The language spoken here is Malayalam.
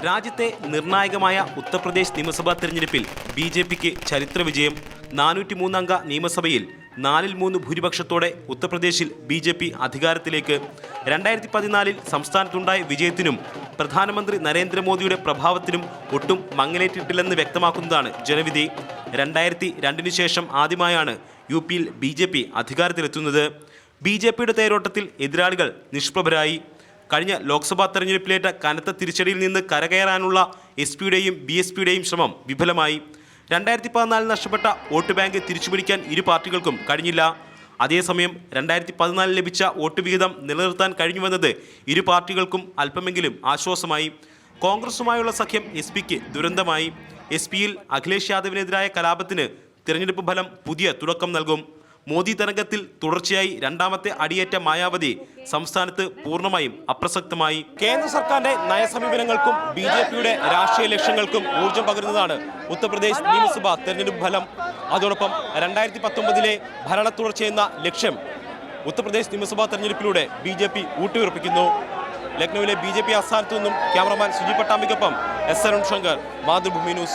രാജ്യത്തെ നിർണായകമായ ഉത്തർപ്രദേശ് നിയമസഭാ തെരഞ്ഞെടുപ്പിൽ ബി.ജെ.പിക്ക് ചരിത്ര വിജയം. 403 അംഗ നിയമസഭയിൽ 4-3 ഭൂരിപക്ഷത്തോടെ ഉത്തർപ്രദേശിൽ ബി.ജെ.പി അധികാരത്തിലേക്ക്. 2014 സംസ്ഥാനത്തുണ്ടായ വിജയത്തിനും പ്രധാനമന്ത്രി നരേന്ദ്രമോദിയുടെ പ്രഭാവത്തിനും ഒട്ടും മങ്ങലേറ്റിട്ടില്ലെന്ന് വ്യക്തമാക്കുന്നതാണ് ജനവിധി. 2002 ശേഷം ആദ്യമായാണ് യു.പിയിൽ ബി.ജെ.പി അധികാരത്തിലെത്തുന്നത്. ബി.ജെ.പിയുടെ തേരോട്ടത്തിൽ എതിരാളികൾ നിഷ്പ്രഭരായി. കഴിഞ്ഞ ലോക്സഭാ തെരഞ്ഞെടുപ്പിലേറ്റ കനത്ത തിരിച്ചടിയിൽ നിന്ന് കരകയറാനുള്ള എസ്.പിയുടെയും ബി.എസ്.പിയുടെയും ശ്രമം വിഫലമായി. 2014 നഷ്ടപ്പെട്ട വോട്ട് ബാങ്ക് തിരിച്ചുപിടിക്കാൻ ഇരു പാർട്ടികൾക്കും കഴിഞ്ഞില്ല. അതേസമയം 2014 ലഭിച്ച വോട്ട് വിഹിതം നിലനിർത്താൻ കഴിഞ്ഞുവെന്നത് ഇരു പാർട്ടികൾക്കും അല്പമെങ്കിലും ആശ്വാസമായി. കോൺഗ്രസുമായുള്ള സഖ്യം എസ്.പിക്ക് ദുരന്തമായി. എസ്.പിയിൽ അഖിലേഷ് യാദവിനെതിരായ കലാപത്തിന് തിരഞ്ഞെടുപ്പ് ഫലം പുതിയ തുടക്കം നൽകും. മോദി തരംഗത്തിൽ തുടർച്ചയായി രണ്ടാമത്തെ അടിയേറ്റ മായാവതി സംസ്ഥാനത്ത് പൂർണ്ണമായും അപ്രസക്തമായി. കേന്ദ്ര സർക്കാരിന്റെ നയസമീപനങ്ങൾക്കും ബി.ജെ.പിയുടെ രാഷ്ട്രീയ ലക്ഷ്യങ്ങൾക്കും ഊർജ്ജം പകരുന്നതാണ് ഉത്തർപ്രദേശ് നിയമസഭാ തെരഞ്ഞെടുപ്പ് ഫലം. അതോടൊപ്പം 2019 ഭരണ തുടർച്ചയെന്ന ലക്ഷ്യം ഉത്തർപ്രദേശ് നിയമസഭാ തെരഞ്ഞെടുപ്പിലൂടെ ബി.ജെ.പി ഊട്ടിയുറപ്പിക്കുന്നു. ലക്നൌവിലെ ബി.ജെ.പി ആസ്ഥാനത്തു നിന്നും ക്യാമറമാൻ സുജി പട്ടാമ്പിക്കൊപ്പം എസ്. അരുൺ ശങ്കർ, മാതൃഭൂമി ന്യൂസ്.